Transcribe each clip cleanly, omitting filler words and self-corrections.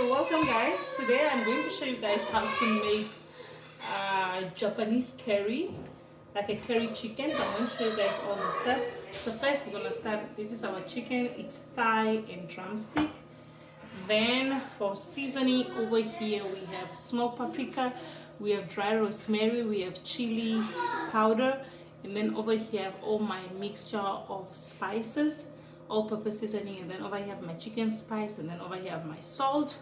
So welcome guys. Today I'm going to show you guys how to make Japanese curry, like a curry chicken. So I'm going to show you guys all the stuff. So first we're going to start, this is our chicken, it's thigh and drumstick. Then for seasoning, over here we have smoked paprika, we have dry rosemary, we have chili powder, and then over here I have all my mixture of spices, all-purpose seasoning, and then over here I have my chicken spice, and then over here I have my salt,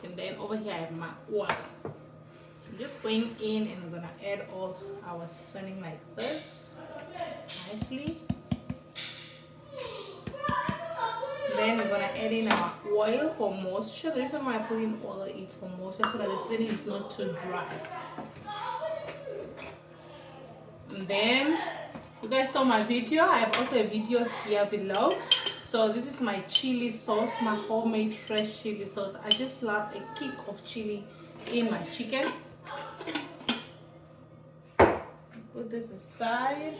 and then over here I have my oil. I'm just going in and we're gonna add all our seasoning like this, nicely. Then we're gonna add in our oil for moisture. The reason why I put in oil is for moisture, so that the seasoning is not too dry. And then you guys saw my video. I have also a video here below. So this is my chili sauce, my homemade fresh chili sauce. I just love a kick of chili in my chicken. Put this aside.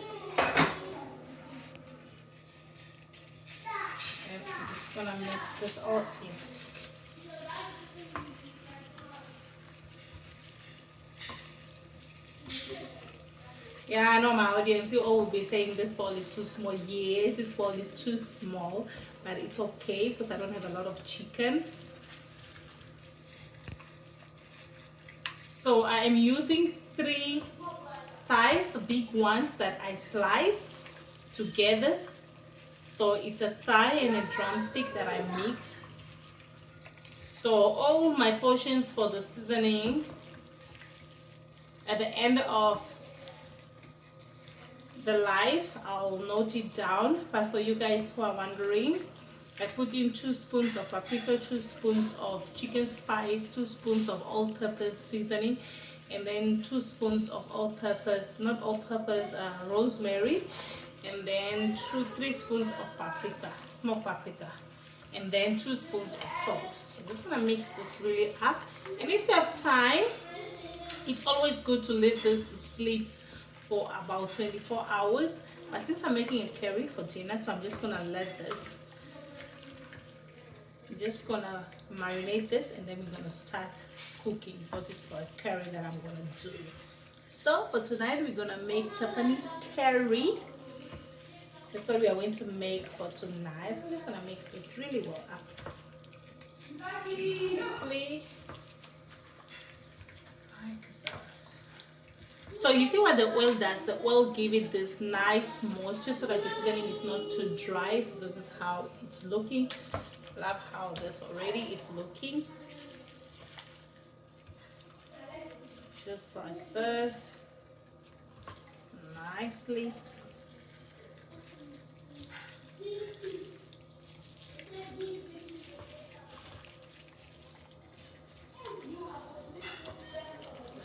And I'm just gonna mix this all in. Yeah, I know my audience, you all will be saying this bowl is too small. Yes, this bowl is too small, but it's okay because I don't have a lot of chicken. So I am using 3 thighs, the big ones that I slice together. So it's a thigh and a drumstick that I mix. So all my portions for the seasoning at the end of the live, I'll note it down, but for you guys who are wondering, I put in 2 spoons of paprika, 2 spoons of chicken spice, 2 spoons of all-purpose seasoning, and then 2 spoons of all-purpose, not all-purpose, rosemary, and then 3 spoons of paprika, smoked paprika, and then 2 spoons of salt. So I'm just gonna mix this really up, and if you have time, it's always good to leave this to sleep for about 24 hours. But since I'm making a curry for dinner, so I'm just gonna let this, I'm just gonna marinate this, and then we're gonna start cooking because it's for a curry that I'm gonna do. So for tonight we're gonna make Japanese curry. That's what we are going to make for tonight. I'm just gonna mix this really well up. Nicely. So you see what the oil does? The oil gives it this nice moisture so that the seasoning is not too dry. So this is how it's looking. Love how this already is looking. Just like this. Nicely.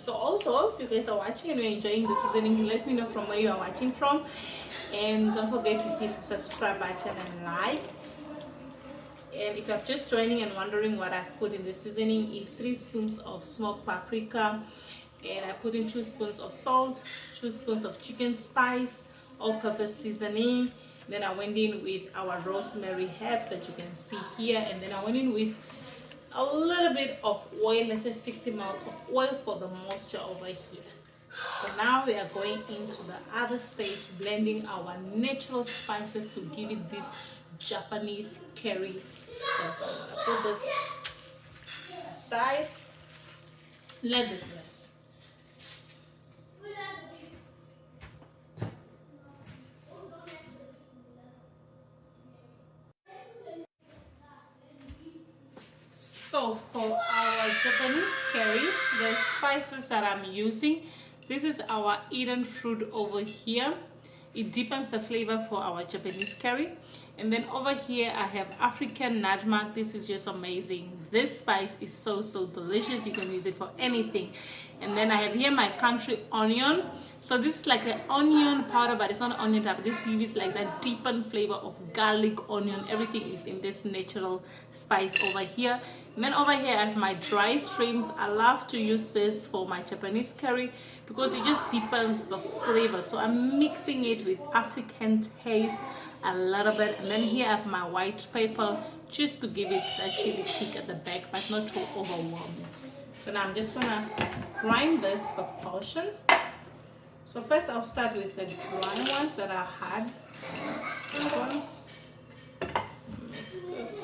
So also, if you guys are watching and you're enjoying the seasoning, let me know from where you are watching from, and don't forget to hit the subscribe button and like. And if you're just joining and wondering what I've put in the seasoning, is 3 spoons of smoked paprika, and I put in 2 spoons of salt, 2 spoons of chicken spice, all-purpose seasoning. Then I went in with our rosemary herbs that you can see here, and then I went in with a little bit of oil, let's say 60 ml of oil for the moisture over here. So now we are going into the other stage, blending our natural spices to give it this Japanese curry sauce. So I'm gonna put this aside. Let this rest. So for our Japanese curry, the spices that I'm using, this is our Aidan fruit over here. It deepens the flavor for our Japanese curry. And then over here I have African nutmeg. This is just amazing. This spice is so delicious. You can use it for anything. And then I have here my country onion. So this is like an onion powder, but it's not onion powder. This gives like that deepened flavor of garlic, onion. Everything is in this natural spice over here. And then over here I have my dry shrimps. I love to use this for my Japanese curry because it just deepens the flavor. So I'm mixing it with African taste a little bit, And then here I have my white pepper, just to give it a chili kick at the back, but not too overwhelming. So now I'm just gonna grind this per portion. So first I'll start with the dry ones that I had. These ones. Mix this.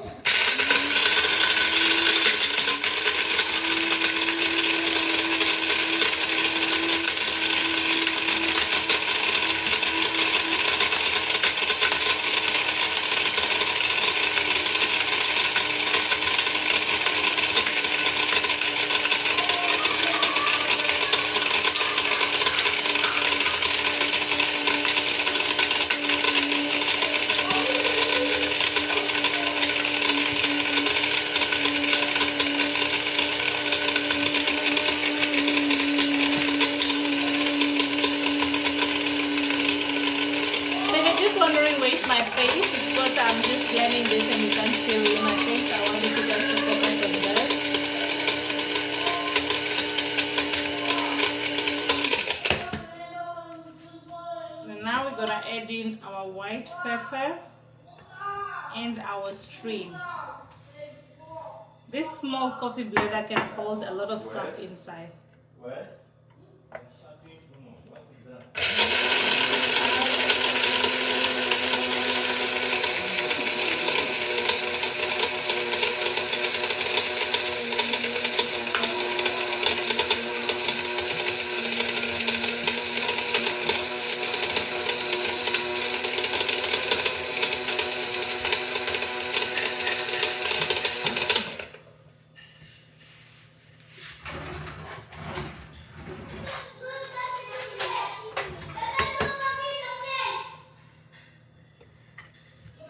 My face is because I'm just blending this and you can't see really my face. I wanted you guys to focus on this. And now we're gonna add in our white pepper and our strips. This small coffee blender can hold a lot of stuff inside.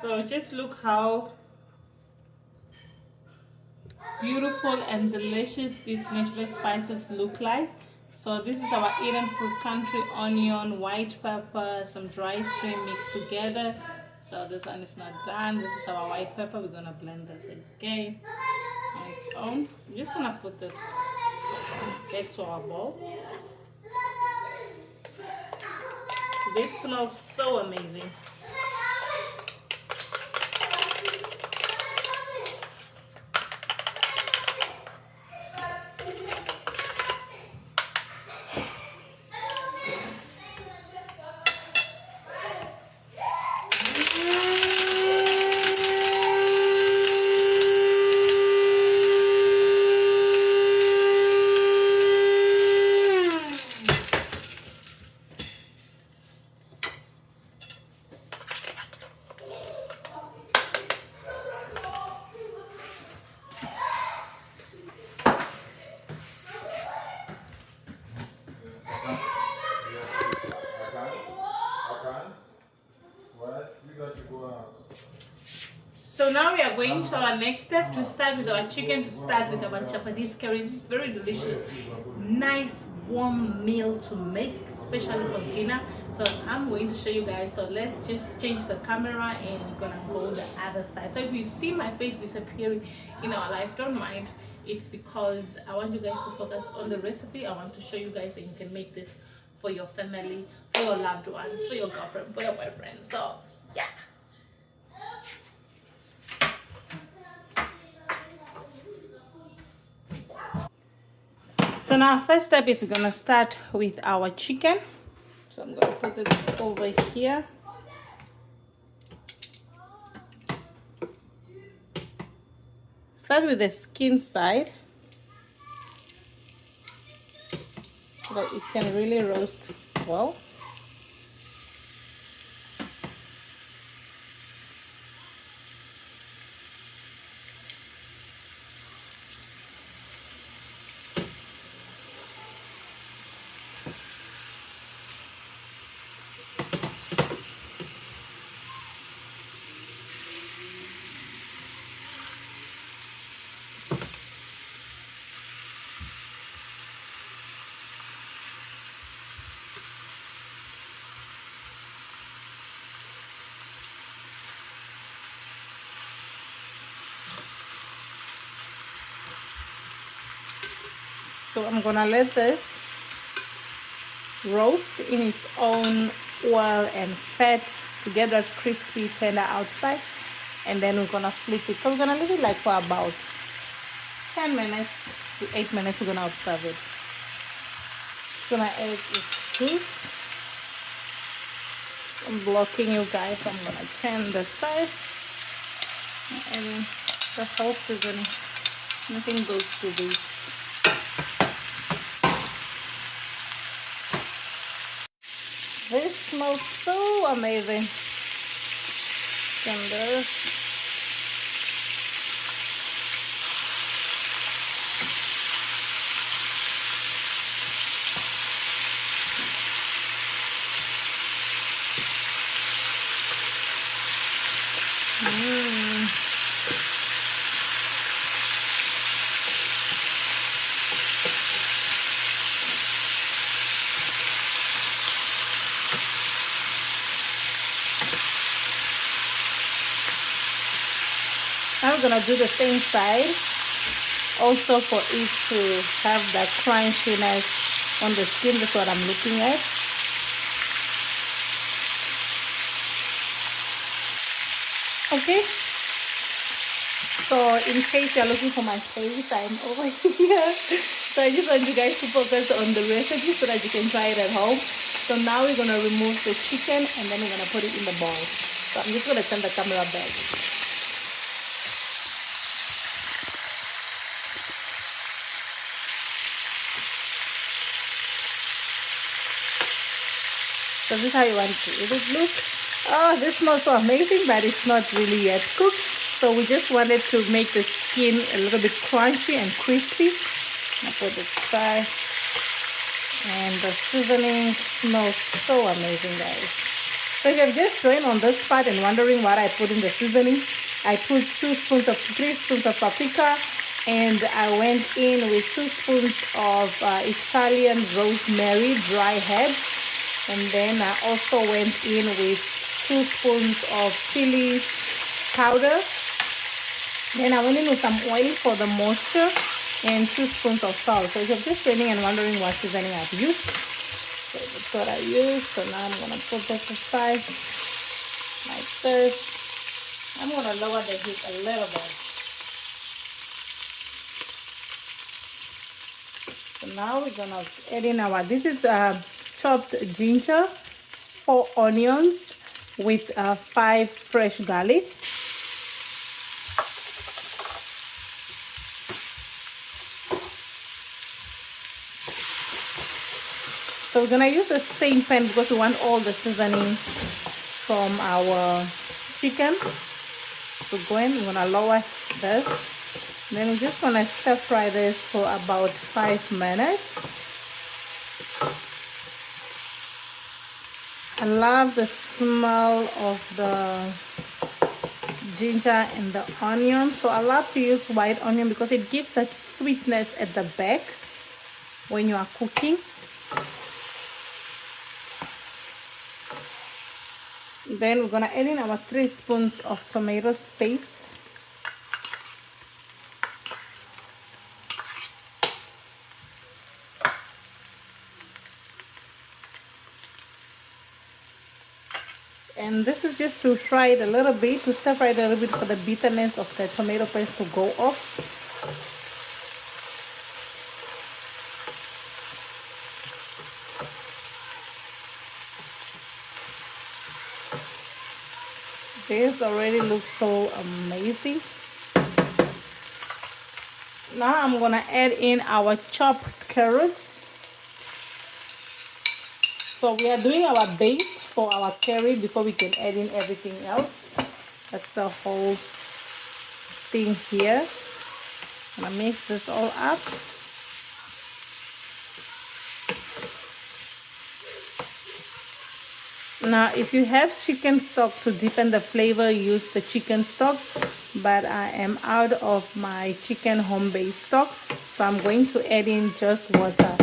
So just look how beautiful and delicious these natural spices look like. So this is our Aidan fruit country onion, white pepper, some dry shrimp mixed together. So this one is not done. This is our white pepper. We're gonna blend this again on its own. So I'm just gonna put this back to our bowl. This smells so amazing. So now we are going to our next step to start with our chicken, to start with our Japanese curry. It's very delicious, nice warm meal to make, especially for dinner. So I'm going to show you guys. So let's just change the camera and we're gonna go the other side. So if you see my face disappearing in our life, don't mind. It's because I want you guys to focus on the recipe. I want to show you guys that you can make this for your family, for your loved ones, for your girlfriend, for your boyfriend. So yeah. So now first step is we're gonna start with our chicken. So I'm gonna put it over here. Start with the skin side so that it can really roast well. So I'm gonna let this roast in its own oil and fat to get that crispy tender outside, and then we're gonna flip it. So we're gonna leave it like for about 10 minutes to 8 minutes. We're gonna observe it. Gonna add this. I'm blocking you guys, so I'm gonna turn the side and the whole seasoning. Nothing goes to this. This smells so amazing. And this. Now we're gonna do the same side, also for it to have that crunchiness on the skin. That's what I'm looking at. Okay, so in case you're looking for my face, I'm over here. So I just want you guys to focus on the recipe so that you can try it at home. So now we're gonna remove the chicken and then we're gonna put it in the bowl. So I'm just gonna turn the camera back. So this is how you want it look. Oh, this smells so amazing, but it's not really yet cooked. So we just wanted to make the skin a little bit crunchy and crispy. I'll put it aside. And the seasoning smells so amazing, guys. So if you've just joined on this part and wondering what I put in the seasoning, I put 3 spoons of paprika, and I went in with 2 spoons of Italian rosemary, dry herbs. And then I also went in with 2 spoons of chili powder. Then I went in with some oil for the moisture and 2 spoons of salt. So if you're just waiting and wondering what seasoning I've used, so that's what I used. So now I'm gonna put this aside like this. I'm gonna lower the heat a little bit. So now we're gonna add in our, this is chopped ginger, 4 onions with 5 fresh garlic. So we're gonna use the same pan because we want all the seasoning from our chicken to go in. We're gonna lower this. Then we're just gonna stir fry this for about 5 minutes. I love the smell of the ginger and the onion. So I love to use white onion because it gives that sweetness at the back when you are cooking. Then we're gonna add in our 3 spoons of tomato paste. And this is just to fry it a little bit, to stir fry it a little bit for the bitterness of the tomato paste to go off. This already looks so amazing. Now I'm gonna add in our chopped carrots. So we are doing our base for our curry before we can add in everything else. That's the whole thing here. I'm gonna mix this all up. Now if you have chicken stock to deepen the flavor, use the chicken stock, but I am out of my chicken home-based stock, so I'm going to add in just water.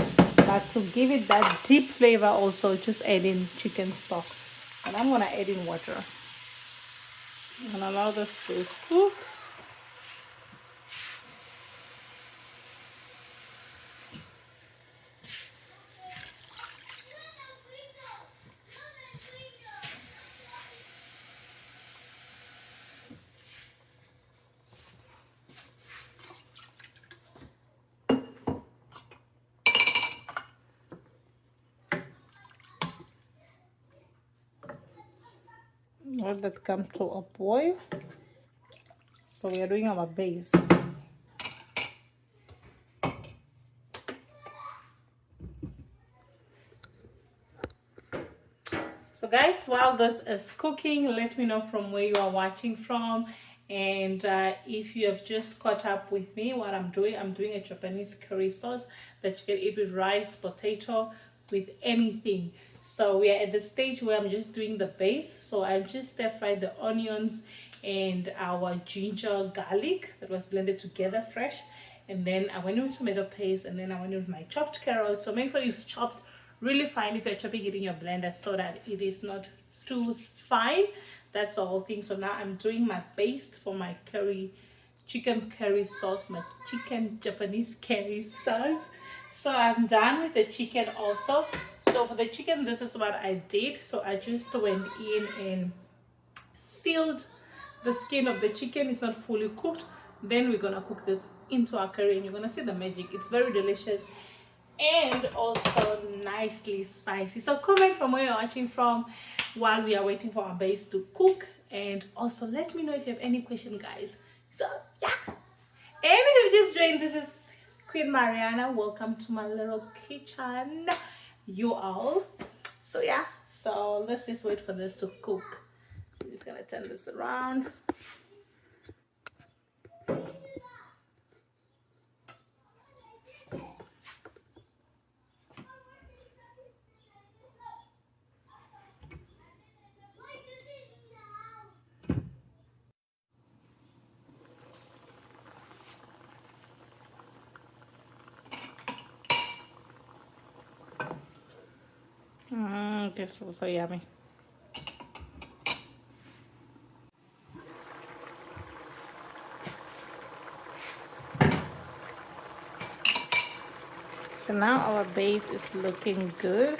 But to give it that deep flavor also, just add in chicken stock. And I'm gonna add in water and allow this to cook. Let that come to a boil. So we are doing our base. So guys, while this is cooking, let me know from where you are watching from, and if you have just caught up with me, what I'm doing a Japanese curry sauce that you can eat with rice, potato, with anything. So we are at the stage where I'm just doing the base. So I've just stir fried the onions and our ginger garlic that was blended together fresh, and then I went with tomato paste, and then I went with my chopped carrots. So make sure it's chopped really fine if you're chopping it in your blender, so that it is not too fine. That's the whole thing. So now I'm doing my base for my curry, chicken curry sauce, my chicken Japanese curry sauce. So I'm done with the chicken also. So for the chicken, this is what I did. So I just went in and sealed the skin of the chicken. It's not fully cooked. Then we're gonna cook this into our curry, and you're gonna see the magic. It's very delicious and also nicely spicy. So comment from where you're watching from while we are waiting for our base to cook, and also let me know if you have any question, guys. So yeah, and if you just joined, this is Queen Mariana. Welcome to my little kitchen, you all. So yeah, so let's just wait for this to cook. I'm just gonna turn this around. This is so yummy. So now our base is looking good.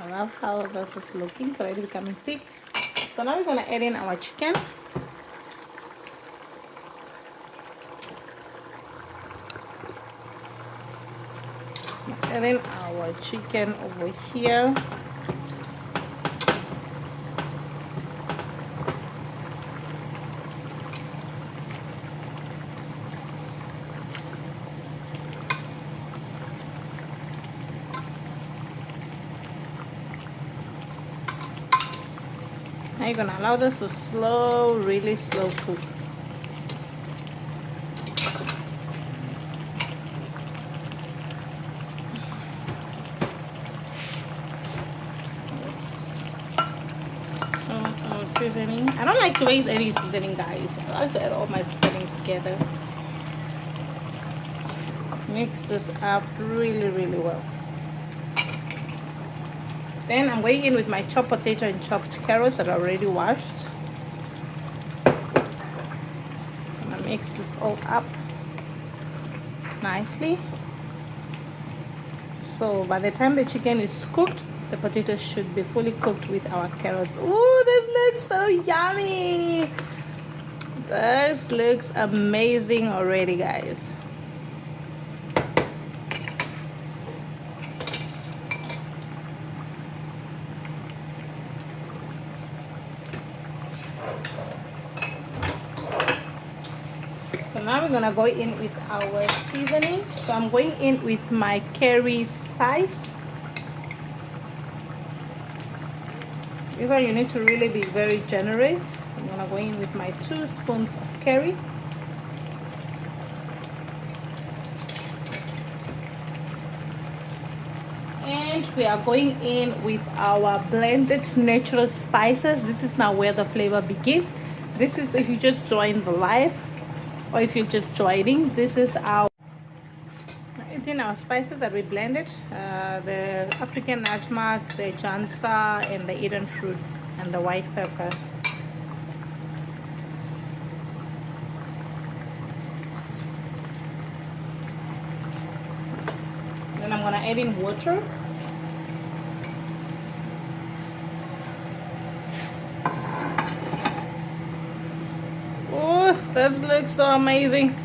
I love how this is looking. It's already becoming thick. So now we're gonna add in our chicken. Add in our chicken over here. Now you're gonna allow this to really slow cook. Seasoning. I don't like to waste any seasoning, guys. I like to add all my seasoning together. Mix this up really, really well. Then I'm going in with my chopped potato and chopped carrots that are already washed. I'm gonna mix this all up nicely. So by the time the chicken is cooked, the potatoes should be fully cooked with our carrots. Ooh, this looks so yummy. This looks amazing already, guys. So now we're gonna go in with our seasoning. So I'm going in with my curry spice. Even you need to really be very generous. I'm gonna go in with my 2 spoons of curry. And we are going in with our blended natural spices. This is now where the flavor begins. This is if you just join the live, or if you're just joining, this is our spices that we blended, the African nutmeg, the Njansan, and the Aidan fruit, and the white pepper. Then I'm gonna add in water. Oh, this looks so amazing.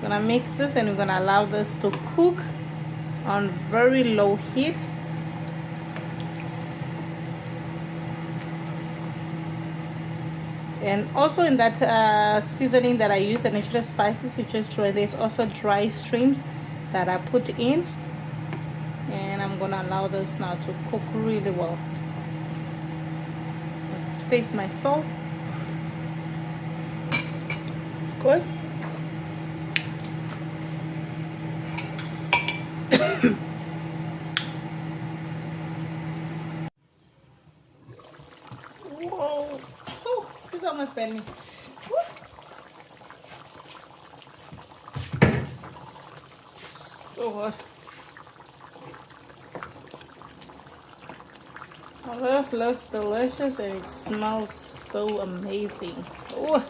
Gonna mix this, and we're gonna allow this to cook on very low heat. And also in that seasoning that I use, the natural spices, which is dry, there's also dry shrimps that I put in. And I'm gonna allow this now to cook really well. Taste my salt. It's good. Whoa! Oh, it's almost burning. So hot. Oh, this looks delicious and it smells so amazing. Oh.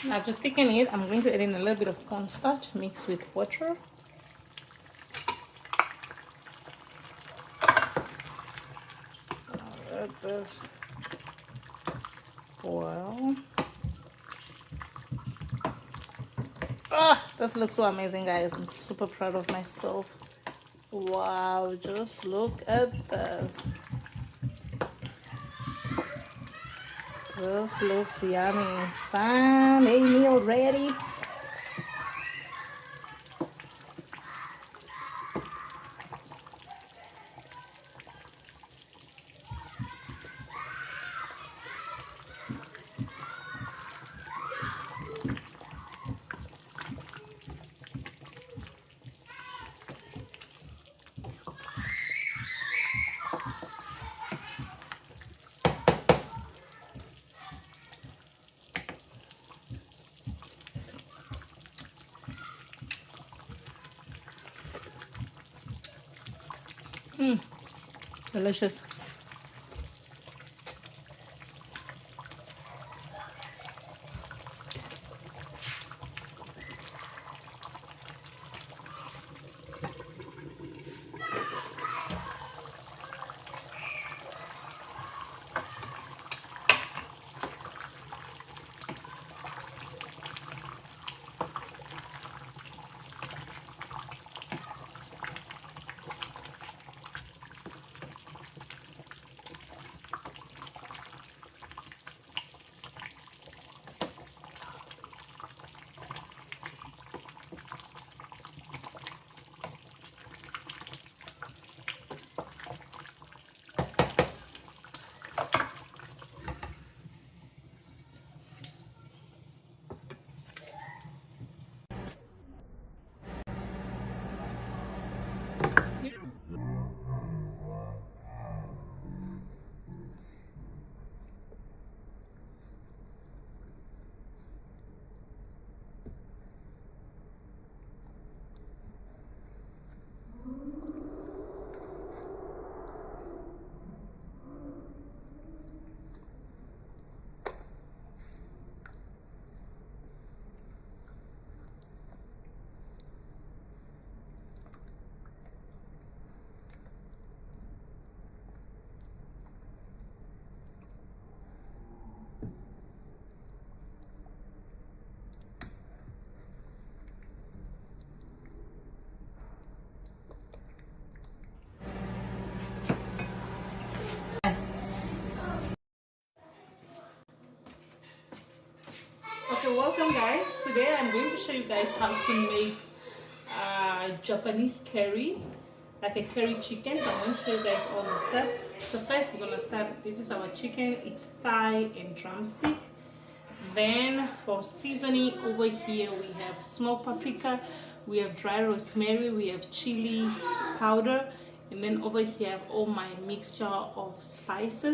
Now to thicken it, I'm going to add in a little bit of cornstarch mixed with water. Let this boil. Ah, this looks so amazing, guys. I'm super proud of myself. Wow, just look at this. This looks yummy. Son, a meal ready. Delicious. welcome guys. Today I'm going to show you guys how to make Japanese curry, like a curry chicken. So I'm going to show you guys all the steps. So first we're going to start, this is our chicken, it's thigh and drumstick. Then for seasoning, over here we have smoked paprika, we have dry rosemary, we have chili powder, and then over here I have all my mixture of spices.